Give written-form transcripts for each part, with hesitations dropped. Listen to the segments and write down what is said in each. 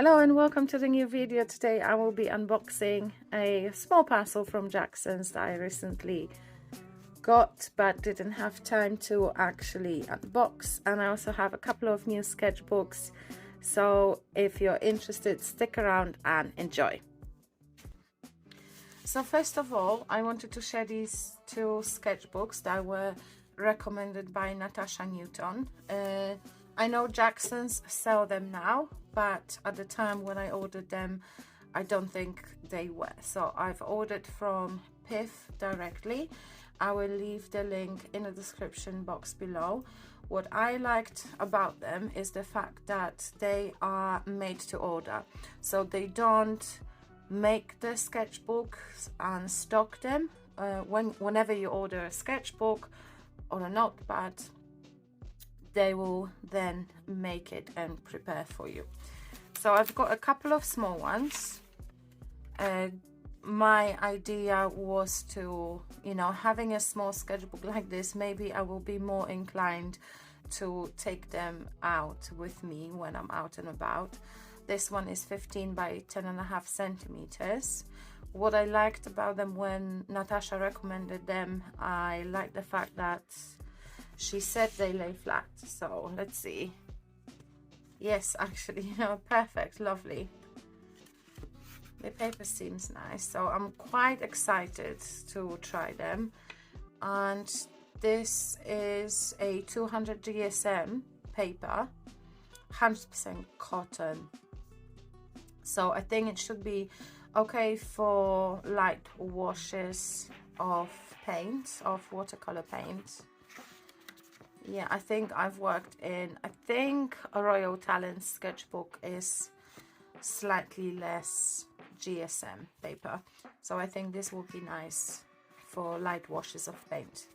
Hello and welcome to the new video. Today I will be unboxing a small parcel from Jaclson's that I recently got but didn't have time to actually unbox, and I also have a couple of new sketchbooks, so if you're interested, stick around and enjoy. So first of all, I wanted to share these two sketchbooks that were recommended by Natasha Newton. I know Jaclson's sell them now, but at the time when I ordered them, I don't think they were. So I've ordered from Pith directly. I will leave the link in the description box below. What I liked about them is the fact that they are made to order. So they don't make the sketchbooks and stock them. Whenever you order a sketchbook or a notepad, they will then make it and prepare for you. So I've got a couple of small ones. My idea was to, having a small sketchbook like this, maybe I will be more inclined to take them out with me when I'm out and about. This one is 15 by 10.5 centimeters. What I liked about them when Natasha recommended them, I like the fact that she said they lay flat. So let's see. Yes, actually, perfect, lovely. The paper seems nice, so I'm quite excited to try them. And this is a 200 GSM paper, 100% cotton. So I think it should be okay for light washes of paint, of watercolor paint. Yeah, I think I've worked in, I think a Royal Talent sketchbook is slightly less GSM paper. So I think this will be nice for light washes of paint.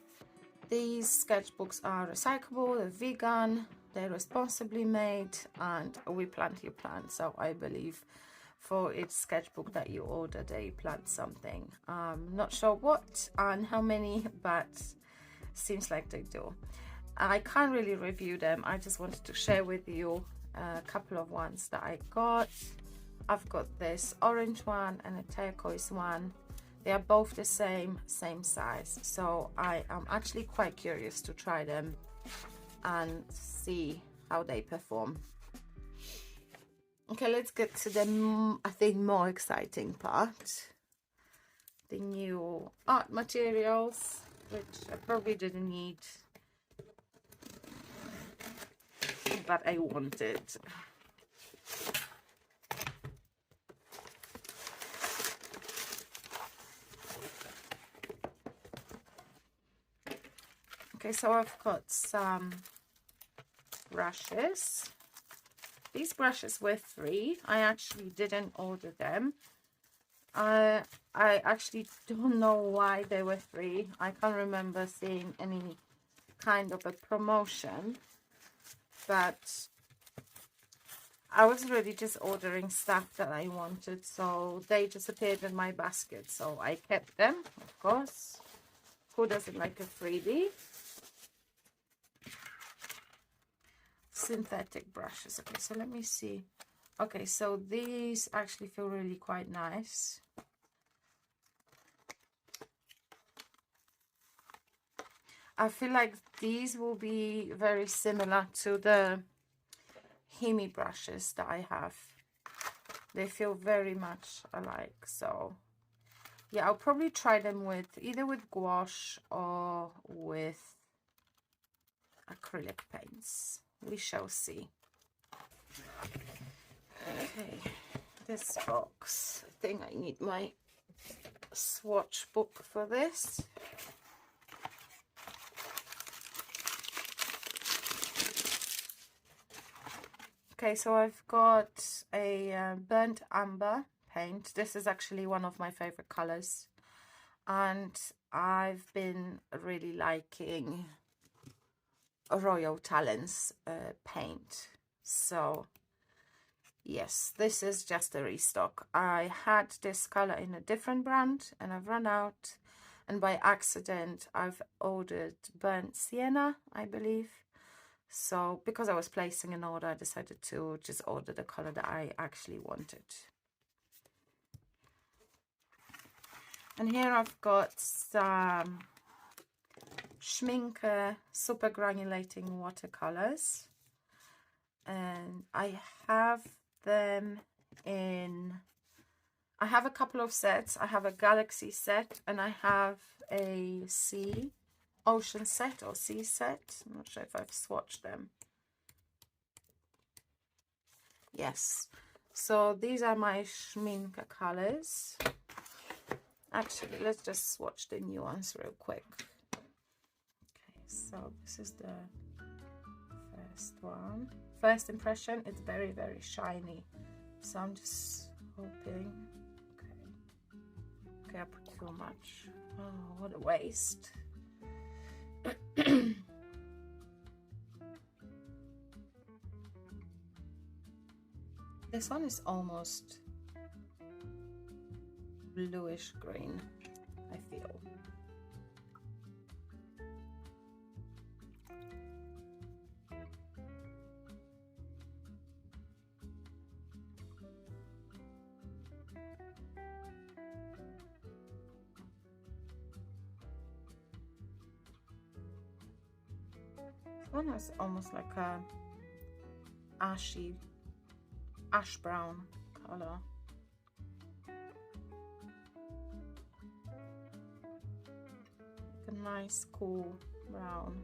These sketchbooks are recyclable, they're vegan, they're responsibly made, and we plant your plant. So I believe for each sketchbook that you order, they plant something. Not sure what and how many, but seems like they do. I can't really review them. I just wanted to share with you a couple of ones that I got. I've got this orange one and a turquoise one. They are both the same size. So I am actually quite curious to try them and see how they perform. Okay, let's get to the, I think, more exciting part. The new art materials, which I probably didn't need, but I wanted. Okay, so I've got some brushes. These brushes were free. I actually didn't order them. I actually don't know why they were free. I can't remember seeing any kind of a promotion, but I was really just ordering stuff that I wanted, so they just appeared in my basket, so I kept them, of course. Who doesn't like a freebie? Synthetic brushes. Okay, so let me see. Okay, so these actually feel really quite nice. I feel like these will be very similar to the Hemi brushes that I have. They feel very much alike, so yeah, I'll probably try them with either with gouache or with acrylic paints. We shall see. Okay, this box. I think I need my swatch book for this. Okay, so I've got a burnt umber paint. This is actually one of my favorite colors, and I've been really liking Royal Talent's paint. So yes, this is just a restock. I had this color in a different brand and I've run out, and by accident I've ordered burnt sienna, I believe. So because I was placing an order, I decided to just order the color that I actually wanted. And here I've got some Schmincke super granulating watercolors, and I have them in, I have a couple of sets. I have a galaxy set and I have a ocean set or sea set. I'm not sure if I've swatched them. Yes, so these are my Schmincke colors. Actually, let's just swatch the new ones real quick. Okay, so this is the first one. First impression, it's very, very shiny. So I'm just hoping. Okay, I put too much. Oh, what a waste. This one is almost bluish green, I feel. This one has almost like a ash brown color. Like a nice cool brown.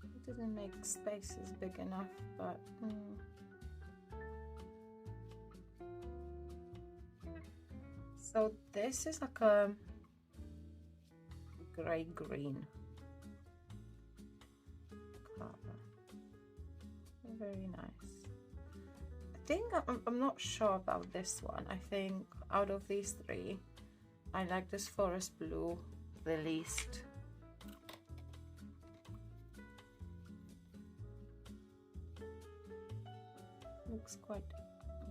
It didn't make spaces big enough, but so this is like a grey green color. Very nice. I think I'm not sure about this one. I think out of these three, I like this forest blue the least. Looks quite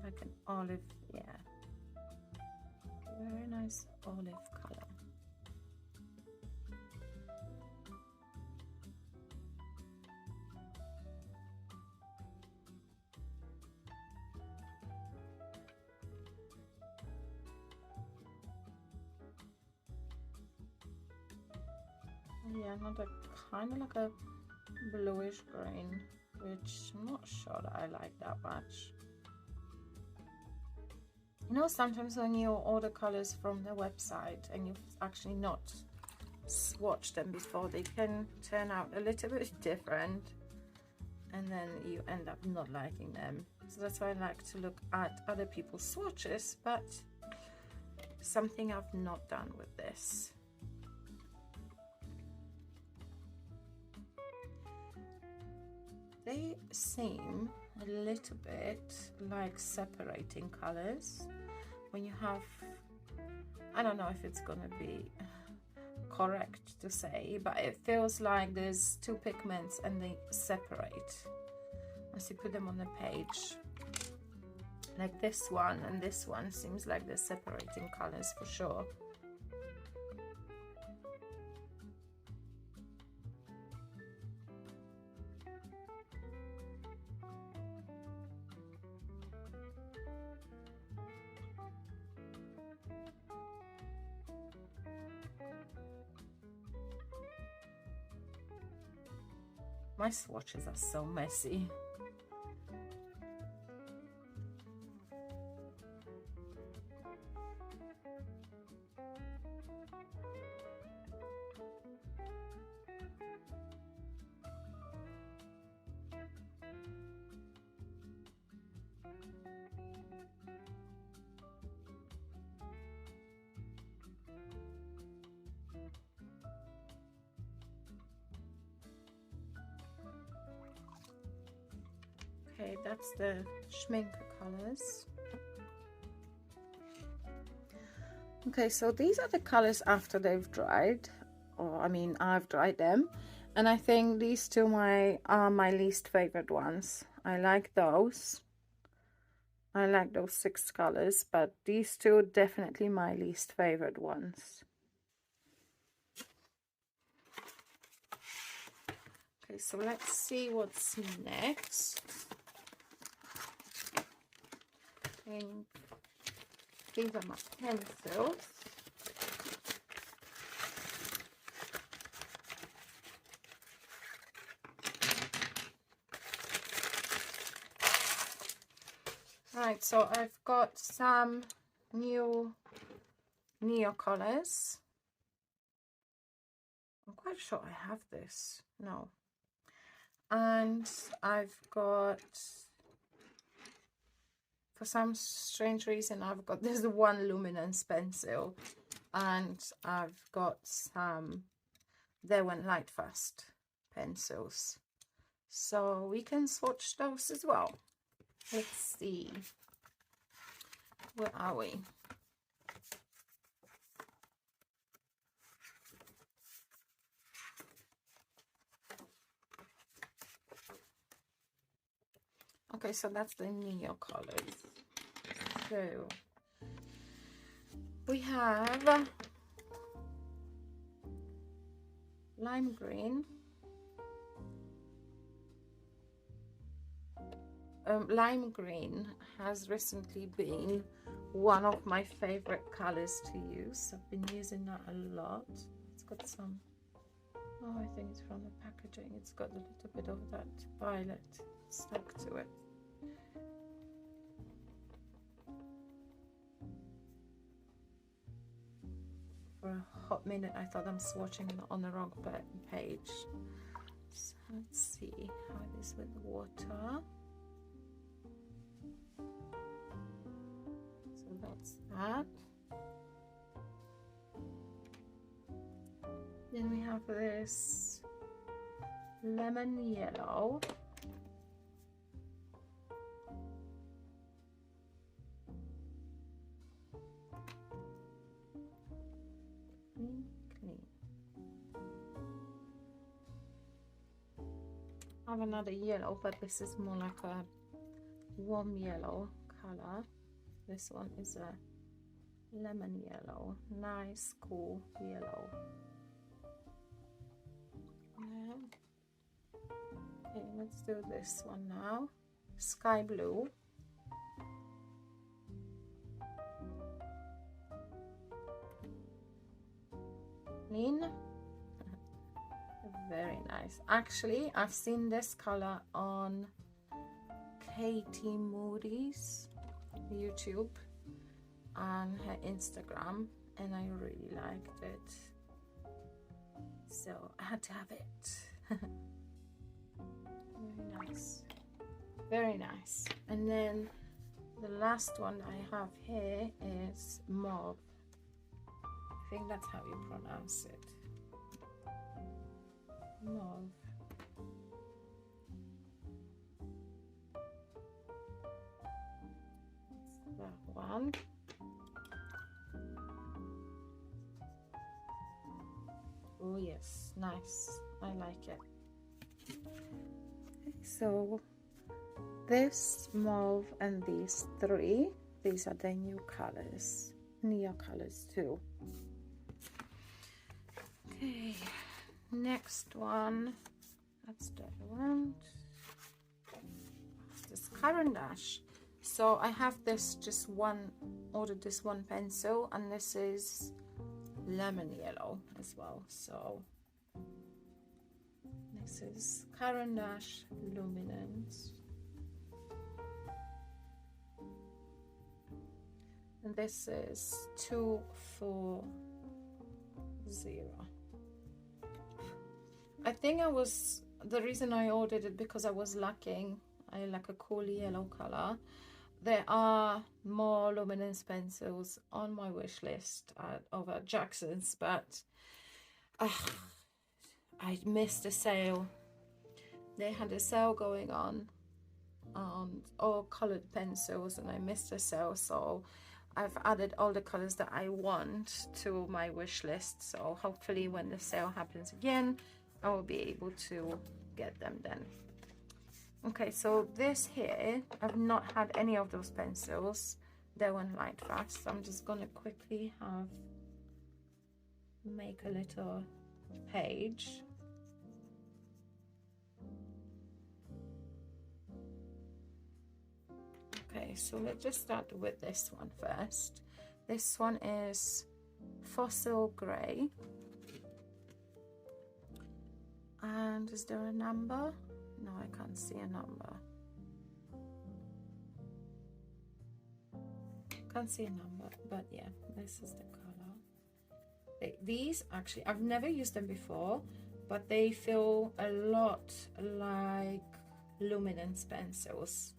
like an olive, yeah. Very nice olive color. Yeah, another kind of like a bluish green, which I'm not sure that I like that much. You know, sometimes when you order colors from the website and you've actually not swatched them before, they can turn out a little bit different and then you end up not liking them. So that's why I like to look at other people's swatches, but something I've not done with this. They seem a little bit like separating colors when you have, I don't know if it's gonna be correct to say, but it feels like there's two pigments and they separate as you put them on the page. Like this one and this one seems like they're separating colors for sure. My swatches are so messy. Okay, that's the Schmincke colors. Okay, so these are the colors after they've dried, or I mean I've dried them, and I think these two are my least favorite ones. I like those, I like those 6 colors, but these two definitely my least favorite ones. Okay, so let's see what's next. And these are my pencils. Right, so I've got some new neocolors. I'm quite sure I have this. No. And I've got, for some strange reason, I've got this one luminance pencil, and I've got some derwent Lightfast pencils, so we can swatch those as well. Let's see, where are we? Okay, so that's the neocolors. So we have lime green, lime green has recently been one of my favorite colors to use. I've been using that a lot. It's got some, oh, I think it's from the packaging, it's got a little bit of that violet stuck to it. For a hot minute I thought I'm swatching on the wrong page. So let's see how it is with water. So that's that. Then we have this lemon yellow. Clean. I have another yellow, but this is more like a warm yellow color. This one is a lemon yellow, nice cool yellow. Okay, let's do this one now. Sky blue. Clean. Very nice. Actually, I've seen this color on Katie Moody's YouTube and her Instagram, and I really liked it, so I had to have it. Very nice, very nice. And then the last one I have here is mauve. I think that's how you pronounce it. Mauve. That one. Oh yes, nice. I like it. Okay, so this mauve and these three, these are the new colors, neocolors too. Okay, next one, that's derwent. This Caran d'Ache. So I have this just one, ordered this one pencil, and this is lemon yellow as well. So this is Caran d'Ache Luminance, and this is 240. I think the reason I ordered it because I was lacking, I like a cool yellow color. There are more luminance pencils on my wish list over at Jaclson's, but I missed a sale. They had a sale going on all colored pencils, and I missed a sale, so I've added all the colors that I want to my wish list. So hopefully when the sale happens again, I will be able to get them then. Okay, so this here, I've not had any of those pencils. They went light fast, so I'm just gonna quickly make a little page. Okay, so let's just start with this one first. This one is Fossil Grey. And is there a number? No, I can't see a number. Can't see a number, but yeah, this is the color. These actually, I've never used them before, but they feel a lot like luminance pencils.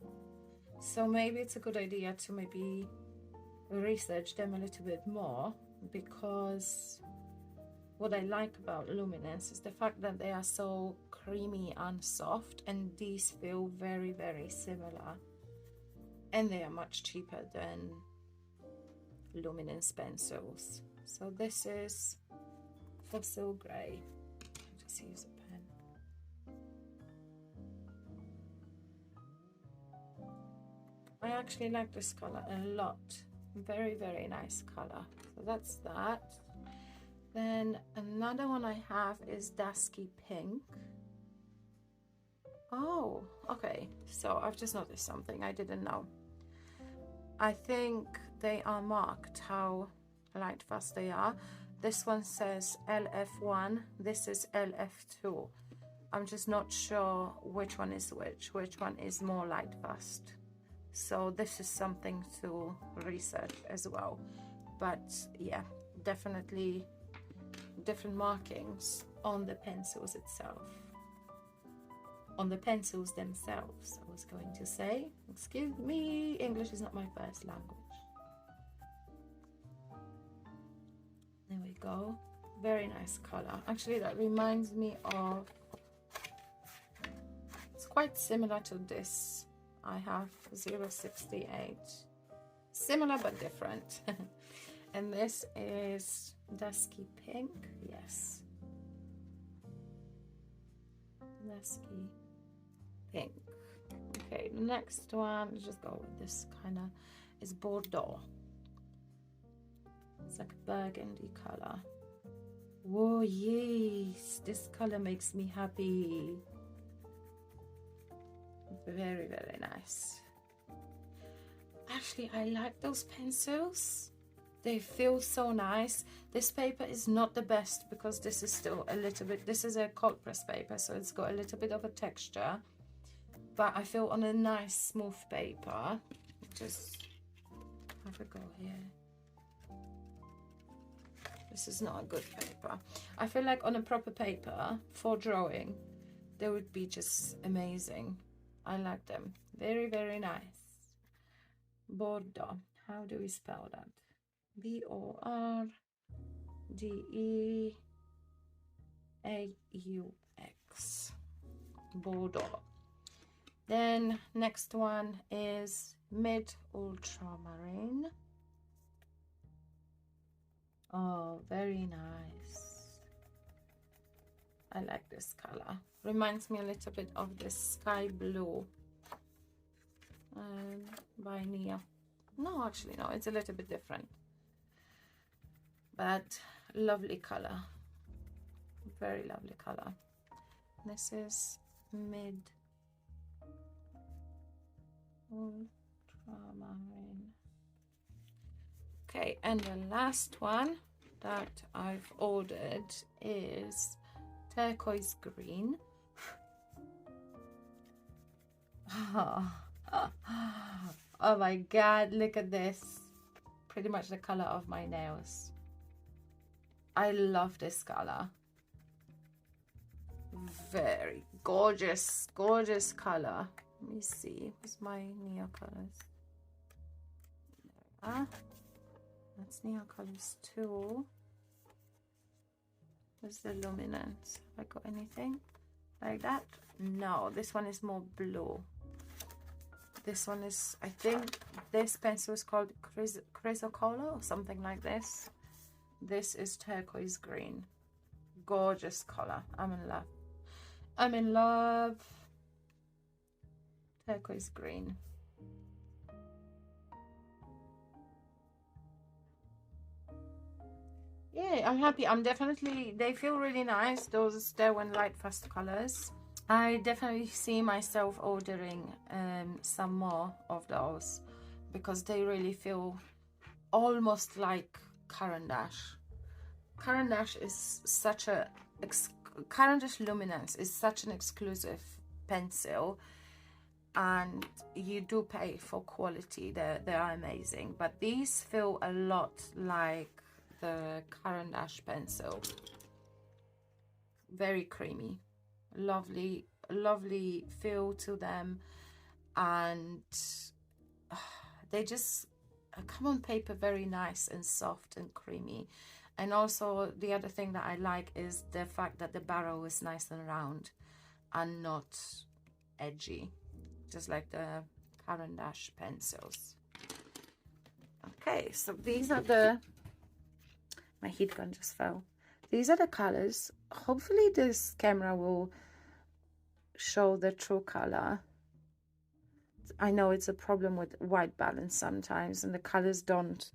So maybe it's a good idea to maybe research them a little bit more, because what I like about luminance is the fact that they are so creamy and soft, and these feel very, very similar, and they are much cheaper than luminance pencils. So this is Fossil Grey. I'll just use a pen. I actually like this color a lot. Very, very nice color. So that's that. Then another one I have is Dusky Pink. Oh, okay. So I've just noticed something I didn't know. I think they are marked how light fast they are. This one says LF1, this is LF2. I'm just not sure which one is which one is more light fast. So this is something to research as well. But yeah, definitely different markings on the pencils itself. On the pencils themselves, I was going to say. Excuse me, English is not my first language. There we go. Very nice color. Actually, that reminds me of, it's quite similar to this. I have 068. Similar but different. And this is Dusky Pink. Yes. Dusky Pink. Okay, the next one, let's just go with this kind of, is Bordeaux. It's like a burgundy color. Whoa, yes, this color makes me happy. Very, very nice. Actually, I like those pencils. They feel so nice. This paper is not the best because this is still a little bit, this is a cold press paper, so it's got a little bit of a texture. But I feel on a nice smooth paper. Just have a go here. This is not a good paper. I feel like on a proper paper for drawing, they would be just amazing. I like them. Very, very nice. Bordeaux. How do we spell that? B-O-R-D-E-A-U-X. Bordeaux. Then next one is Mid Ultramarine. Oh, very nice. I like this color. Reminds me a little bit of the sky blue by Neo. No, actually, no, it's a little bit different. But lovely color. Very lovely color. This is Mid Ultramarine. Okay, and the last one that I've ordered is Turquoise Green. Oh my god, look at this. Pretty much the color of my nails. I love this color. Very gorgeous, gorgeous color. Let me see, where's my neocolors? There we are. That's neocolors too. Where's the luminance? Have I got anything like that? No, this one is more blue. This one is, I think this pencil is called chrysocolor or something like this. This is turquoise green. Gorgeous color. I'm in love. I'm in love. turquoise green. Yeah, I'm happy. I'm definitely, they feel really nice, those derwent light fast colors. I definitely see myself ordering some more of those because they really feel almost like Caran d'Ache. Caran d'Ache is such a Caran d'Ache Luminance is such an exclusive pencil, and you do pay for quality. They are amazing, but these feel a lot like the Caran d'Ache pencil. Very creamy, lovely feel to them, and they just come on paper very nice and soft and creamy. And also the other thing that I like is the fact that the barrel is nice and round and not edgy, just like the Caran d'Ache pencils. Okay, so these are the, my heat gun just fell. These are the colors. Hopefully this camera will show the true color. I know it's a problem with white balance sometimes, and the colors don't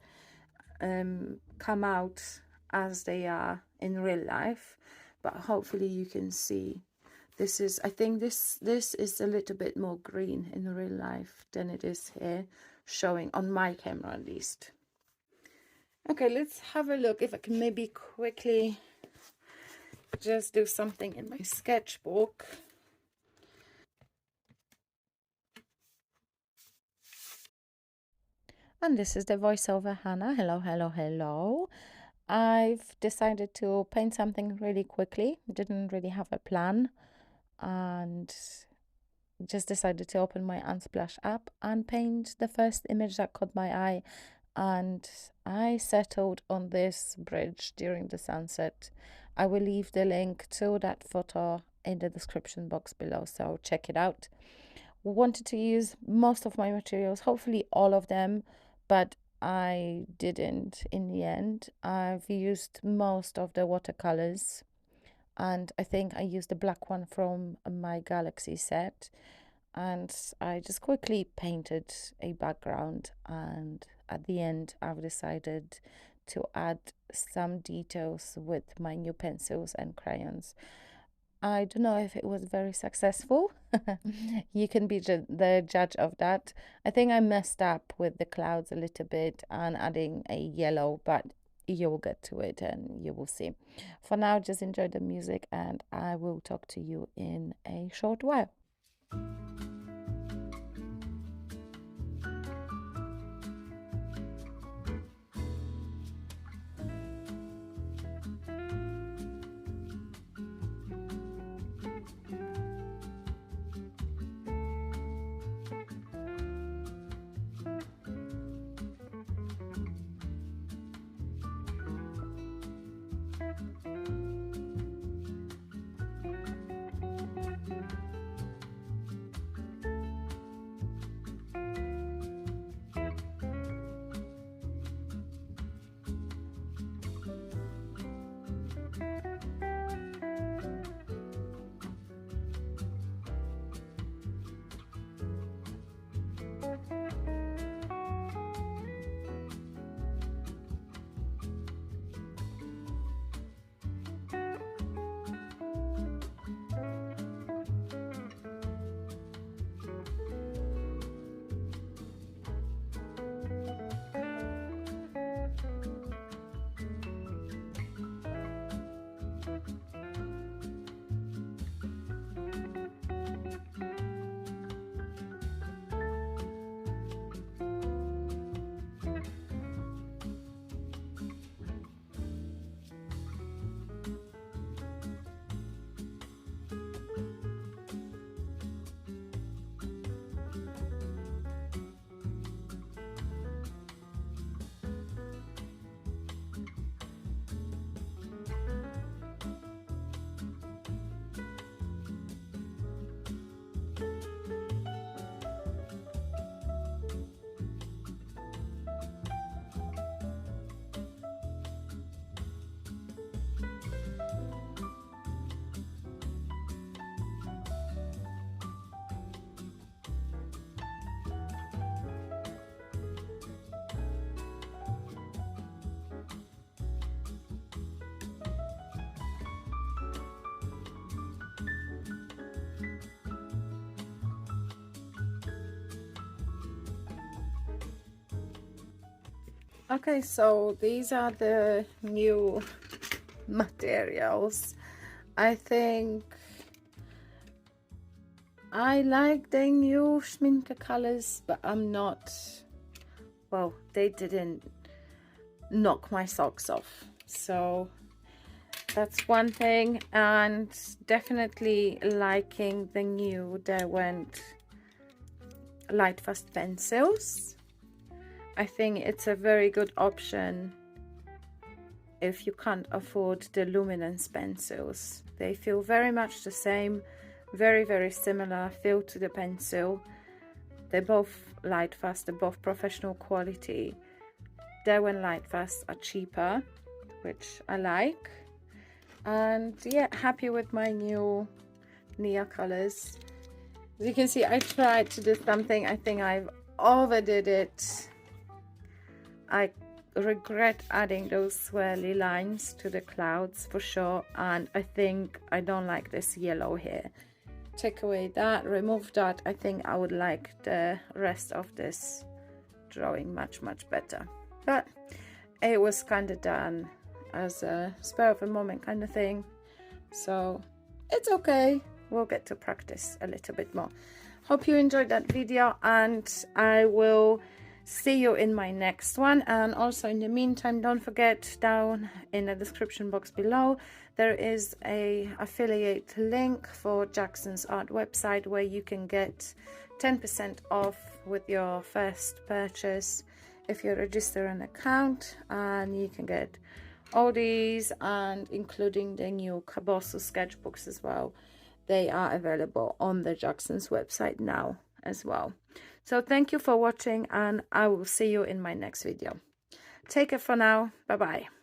come out as they are in real life, but hopefully you can see. This is, I think this is a little bit more green in real life than it is here, showing on my camera at least. Okay, let's have a look if I can maybe quickly just do something in my sketchbook. And this is the voiceover Hannah. Hello, hello, hello. I've decided to paint something really quickly. Didn't really have a plan, and just decided to open my Unsplash app and paint the first image that caught my eye. And I settled on this bridge during the sunset. I will leave the link to that photo in the description box below, so check it out. Wanted to use most of my materials, hopefully all of them, but I didn't in the end. I've used most of the watercolors, and I think I used the black one from my Galaxy set, and I just quickly painted a background, and at the end I've decided to add some details with my new pencils and crayons. I don't know if it was very successful. You can be the judge of that. I think I messed up with the clouds a little bit and adding a yellow, but you will get to it and you will see. For now, just enjoy the music, and I will talk to you in a short while. Okay, so these are the new materials. I think I like the new Schmincke colors, but I'm not, well, they didn't knock my socks off. So that's one thing. And definitely liking the new Derwent light fast pencils. I think it's a very good option if you can't afford the luminance pencils. They feel very much the same, very similar feel to the pencil. They're both light fast, they're both professional quality. Derwent light fast are cheaper, which I like. And yeah, happy with my new neocolors. As you can see, I tried to do something. I think I've overdid it. I regret adding those swirly lines to the clouds for sure, and I think I don't like this yellow here. Take away that, remove that. I think I would like the rest of this drawing much better, but it was kind of done as a spur of a moment kind of thing, so it's okay. We'll get to practice a little bit more. Hope you enjoyed that video, and I will see you in my next one. And also in the meantime, don't forget, down in the description box below there is a affiliate link for Jaclson's art website where you can get 10% off with your first purchase if you register an account, and you can get all these, and including the new Pith sketchbooks as well. They are available on the Jaclson's website now as well. So thank you for watching, and I will see you in my next video. Take care for now. Bye bye.